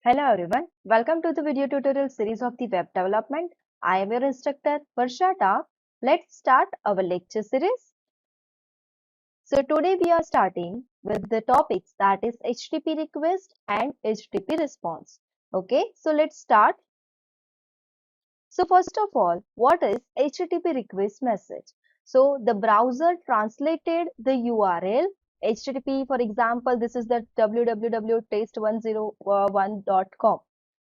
Hello everyone, welcome to the video tutorial series of the web development. I am your instructor Varshata. Let's start our lecture series. So today we are starting with the topics that is HTTP request and HTTP response. Okay, so let's start. So first of all, what is HTTP request message? So the browser translated the URL HTTP, for example, this is the www.test101.com.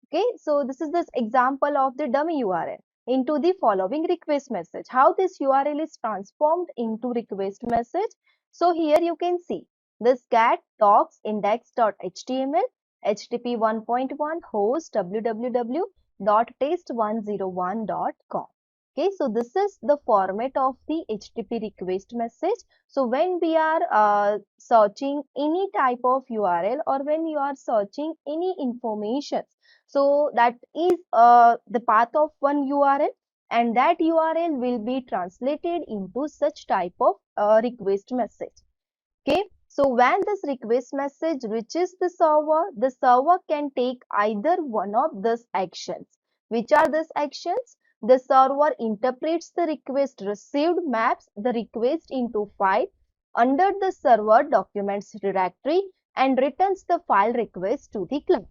Okay, so this is this example of the dummy URL into the following request message. How this URL is transformed into request message. So here you can see this get docs index.html HTTP 1.1 host www.test101.com. Okay, so this is the format of the HTTP request message. So when we are searching any type of URL or when you are searching any information, so that is the path of one URL, and that URL will be translated into such type of request message. Okay, so when this request message reaches the server can take either one of these actions. Which are these actions? The server interprets the request received, maps the request into file under the server documents directory, and returns the file request to the client.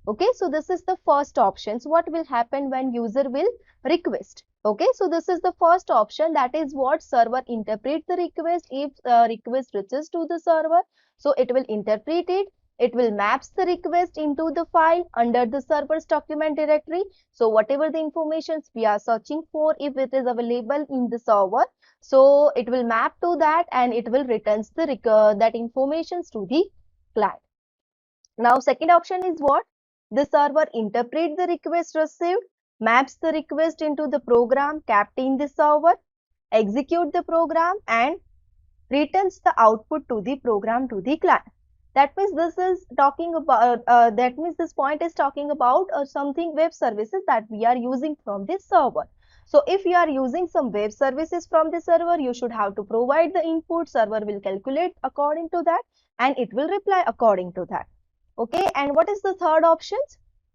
Okay, so this is the first option. So what will happen when user will request? Okay, so this is the first option, that is what server interpret the request. If request reaches to the server, so it will interpret it will maps the request into the file under the server's document directory. So whatever the informations we are searching for, if it is available in the server, so it will map to that and it will returns the that informations to the client. Now second option is what? The server interprets the request received, maps the request into the program kept in the server, execute the program and returns the output to the program to the client. That means this is talking about, that means this point is talking about something web services that we are using from this server. So if you are using some web services from the server, you should have to provide the input, server will calculate according to that and it will reply according to that. Okay, and what is the third option?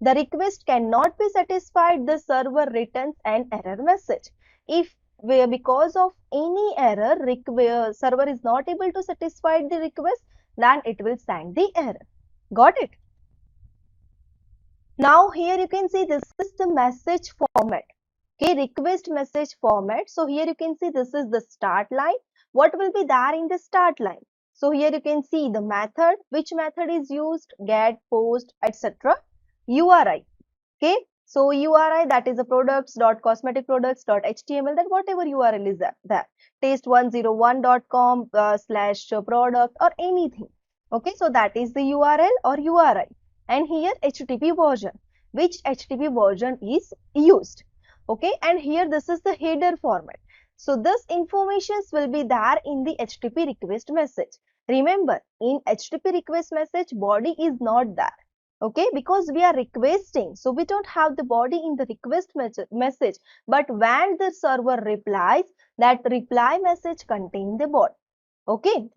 The request cannot be satisfied, the server returns an error message. If because of any error, server is not able to satisfy the request, then it will send the error. Got it? Now here you can see this is the message format. Okay, request message format. So here you can see this is the start line. What will be there in the start line? So here you can see the method, which method is used, get, post, etc. URI. Okay, so URI, that is the products.cosmeticproducts.html, that whatever URL is there, test101.com /product or anything. Okay, so that is the URL or URI. And here HTTP version, which HTTP version is used. Okay, and here this is the header format. So this informations will be there in the HTTP request message. Remember, in HTTP request message, body is not there. Okay, because we are requesting, so we don't have the body in the request message, but when the server replies, that reply message contains the body. Okay,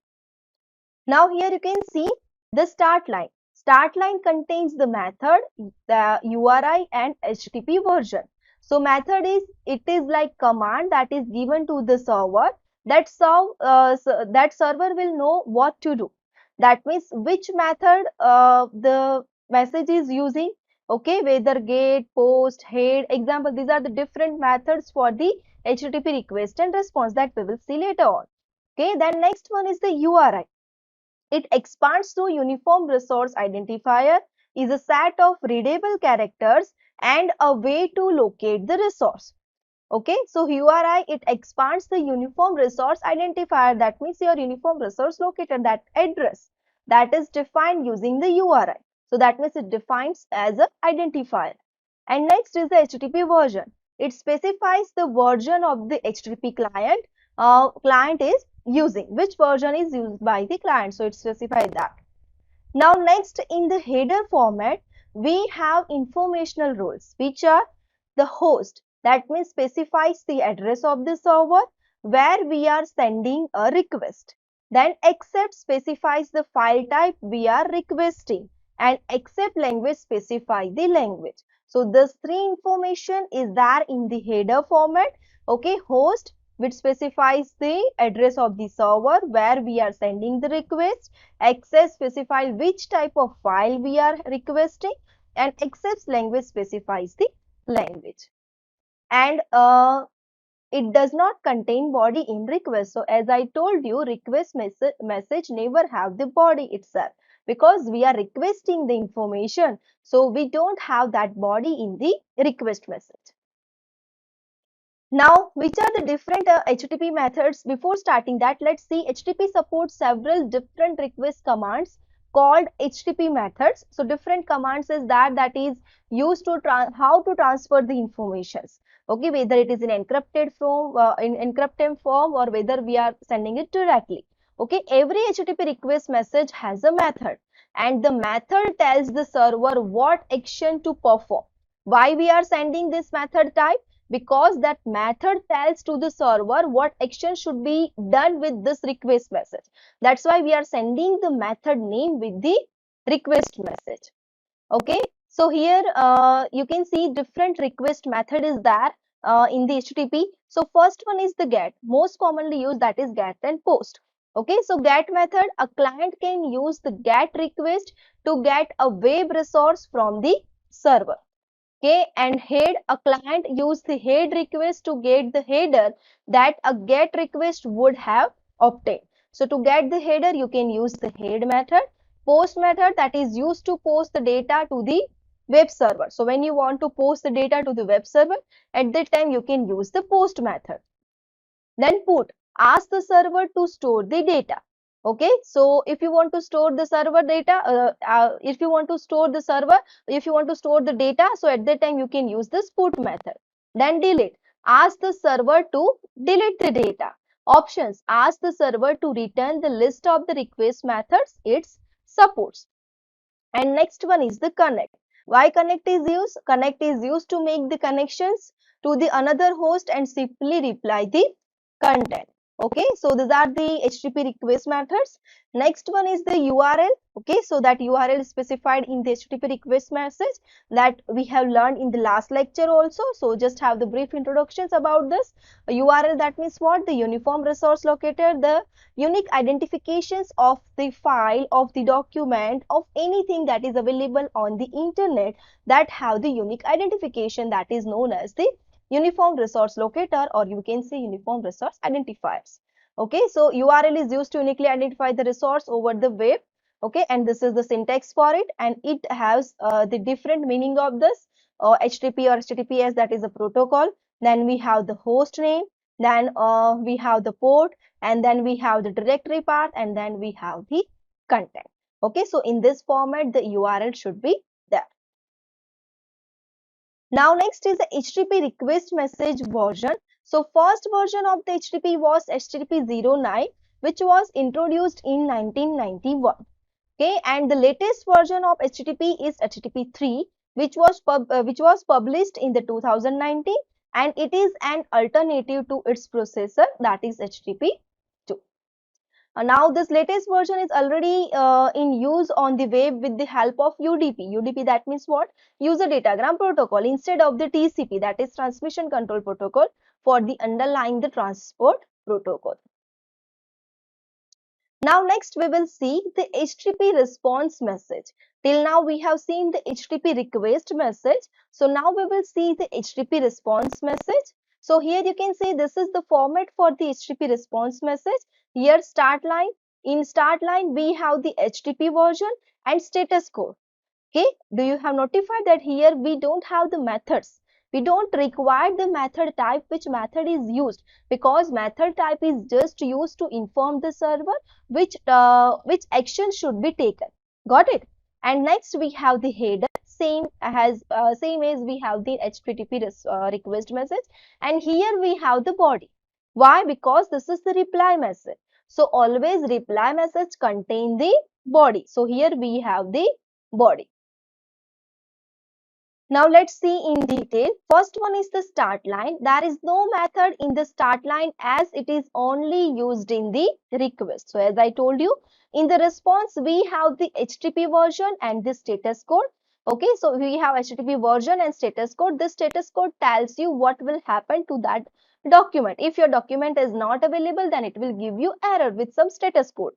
now here you can see the start line. Start line contains the method, the URI and HTTP version. So method is, it is like command that is given to the server, that server will know what to do. That means which method the message is using. Okay, whether get, post, head, example, these are the different methods for the HTTP request and response that we will see later on. Okay, then next one is the URI. It expands to uniform resource identifier, is a set of readable characters and a way to locate the resource. Okay, so URI, it expands the uniform resource identifier, that means your uniform resource located, that address that is defined using the URI. So that means it defines as an identifier. And next is the HTTP version. It specifies the version of the HTTP client client is using, which version is used by the client. So it specifies that. Now next, in the header format, we have informational rules, which are the host, that means specifies the address of the server where we are sending a request. Then accept specifies the file type we are requesting, and accept language specify the language. So this three information is there in the header format. Okay, host, which specifies the address of the server where we are sending the request. Access specifies which type of file we are requesting, and accepts language specifies the language. And it does not contain body in request. So as I told you, request message never have the body itself, because we are requesting the information. So we don't have that body in the request message. Now, which are the different HTTP methods? Before starting that, let's see. HTTP supports several different request commands called HTTP methods. So different commands is that is used to how to transfer the informations. Okay, whether it is in encrypted form, or whether we are sending it directly. Okay, every HTTP request message has a method, and the method tells the server what action to perform. Why we are sending this method type? Because that method tells to the server what action should be done with this request message. That's why we are sending the method name with the request message. Okay, so here you can see different request method is there in the HTTP. So first one is the get, most commonly used, that is get and post. Okay, so get method, a client can use the get request to get a web resource from the server. Okay, and head, a client use the head request to get the header that a get request would have obtained. So to get the header, you can use the head method. Post method, that is used to post the data to the web server. So when you want to post the data to the web server, at that time you can use the post method. Then put, ask the server to store the data. Okay, so if you want to store the server data, if you want to store the server, if you want to store the data, so at that time you can use this put method. Then delete, ask the server to delete the data. Options, ask the server to return the list of the request methods it supports. And next one is the connect. Why connect is used? Connect is used to make the connections to the another host and simply reply the content. Okay, so these are the HTTP request methods. Next one is the URL. Okay, so that URL is specified in the HTTP request message that we have learned in the last lecture also. So just have the brief introductions about this. A URL, that means what? The uniform resource locator, the unique identifications of the file, of the document, of anything that is available on the internet that have the unique identification, that is known as the uniform resource locator, or you can say uniform resource identifiers. Okay, so URL is used to uniquely identify the resource over the web. Okay, and this is the syntax for it, and it has the different meaning of this. HTTP or HTTPS, that is a protocol. Then we have the host name, then we have the port, and then we have the directory path, and then we have the content. Okay, so in this format the URL should be there. Now next is the HTTP request message version. So first version of the HTTP was HTTP 09, which was introduced in 1991. Okay, and the latest version of HTTP is HTTP 3, which was published in the 2019, and it is an alternative to its processor, that is HTTP 2. Now this latest version is already in use on the web with the help of UDP. UDP, that means what? User datagram protocol, instead of the TCP, that is transmission control protocol, for the underlying the transport protocol. Now next we will see the HTTP response message. Till now we have seen the HTTP request message. So now we will see the HTTP response message. So here you can see this is the format for the HTTP response message. Here start line. In start line we have the HTTP version and status code. Okay, do you have notified that here we don't have the methods? We don't require the method type, which method is used, because method type is just used to inform the server which action should be taken. Got it? And next we have the header, same as we have the HTTP request message, and here we have the body. Why? Because this is the reply message. So always reply message contain the body. So here we have the body. Now let's see in detail. First one is the start line. There is no method in the start line as it is only used in the request. So as I told you, in the response we have the HTTP version and the status code. Okay, so we have HTTP version and status code. This status code tells you what will happen to that document. If your document is not available, then it will give you error with some status code.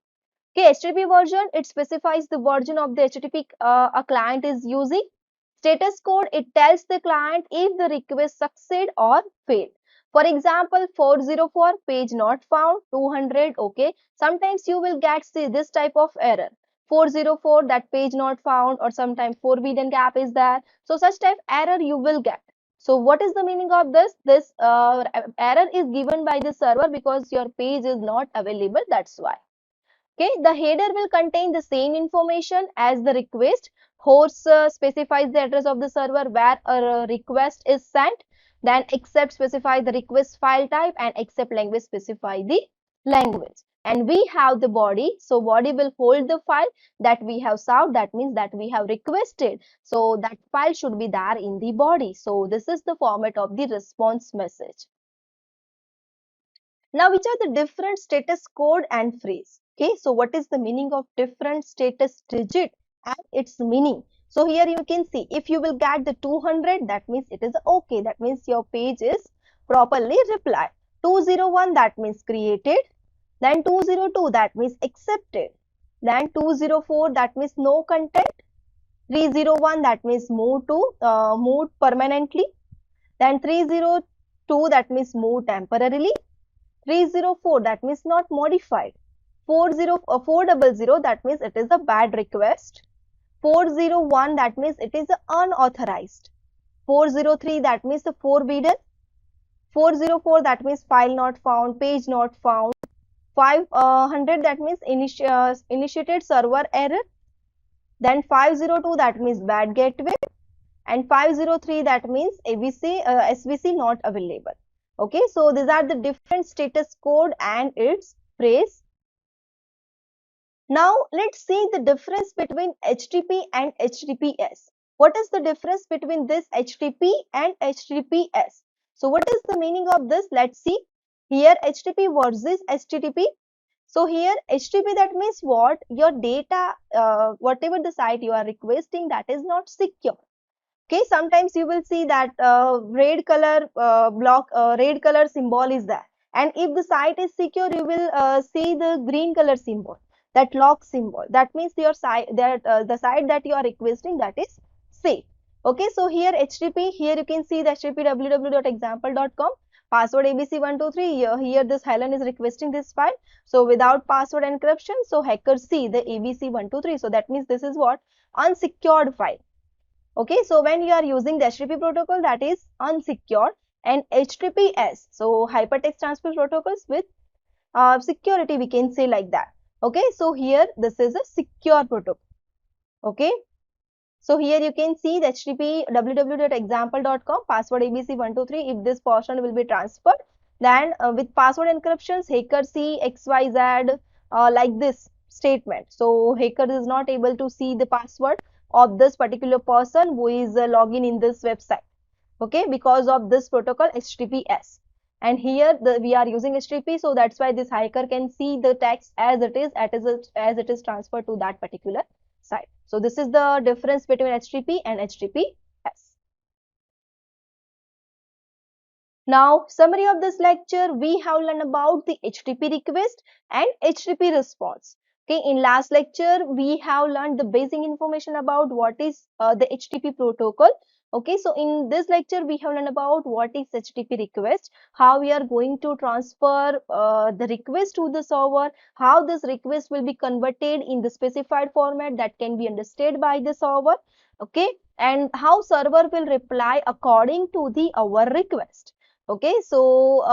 Okay, HTTP version, it specifies the version of the HTTP a client is using. Status code, it tells the client if the request succeed or fail. For example, 404 page not found, 200, okay. Sometimes you will get see this type of error. 404 that page not found, or sometimes forbidden gap is there. So such type error you will get. So what is the meaning of this? This error is given by the server because your page is not available. That's why. Okay, the header will contain the same information as the request. Host specifies the address of the server where a request is sent. Then accept specifies the request file type, and accept language specify the language. And we have the body. So body will hold the file that we have served. That means that we have requested. So that file should be there in the body. So this is the format of the response message. Now, which are the different status code and phrase? Okay, so what is the meaning of different status digit and its meaning? So here you can see if you will get the 200, that means it is okay. That means your page is properly replied. 201, that means created. Then 202, that means accepted. Then 204, that means no content. 301, that means moved permanently. Then 302, that means moved temporarily. 304, that means not modified. 400, that means it is a bad request. 401, that means it is unauthorized. 403, that means the forbidden. 404, that means file not found, page not found. 500, that means initiated server error. Then 502, that means bad gateway. And 503, that means SVC not available. Okay, so these are the different status code and its phrase. Now let's see the difference between HTTP and HTTPS. What is the difference between this HTTP and HTTPS? So what is the meaning of this? Let's see. Here HTTP versus HTTP. So here HTTP, that means what? Your data, whatever the site you are requesting, that is not secure. Okay, sometimes you will see that red color red color symbol is there, and if the site is secure, you will see the green color symbol, that lock symbol. That means your site, the site that you are requesting, that is safe. Okay, so here HTTP, here you can see the HTTP www.example.com, password abc123. Here this Helen is requesting this file, so without password encryption, so hackers see the abc123. So that means this is what? Unsecured file. Okay, so when you are using the HTTP protocol, that is unsecured, and HTTPS, so hypertext transfer protocols with security, we can say like that. Okay, so here this is a secure protocol. Okay, so here you can see the HTTP www.example.com, password abc123. If this portion will be transferred, then with password encryptions, hacker see XYZ like this statement. So hacker is not able to see the password of this particular person who is login in this website. Okay, because of this protocol HTTPS. And here we are using HTTP, so that's why this hacker can see the text as it is transferred to that particular site. So this is the difference between HTTP and HTTPS. Now, summary of this lecture, we have learned about the HTTP request and HTTP response. Okay, in last lecture, we have learned the basic information about what is the HTTP protocol. Okay, so in this lecture, we have learned about what is HTTP request, how we are going to transfer the request to the server, how this request will be converted in the specified format that can be understood by the server. Okay, and how server will reply according to the our request. Okay, so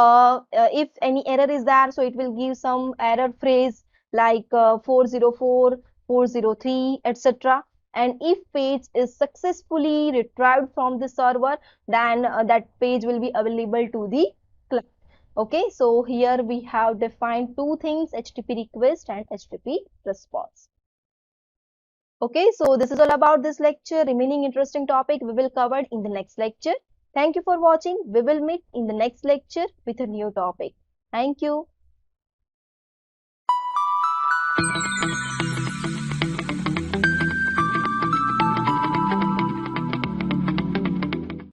if any error is there, so it will give some error phrase like 404, 403, etc. And if page is successfully retrieved from the server, then that page will be available to the client. Okay, so here we have defined two things, HTTP request and HTTP response. Okay, so this is all about this lecture. Remaining interesting topic we will cover in the next lecture. Thank you for watching. We will meet in the next lecture with a new topic. Thank you.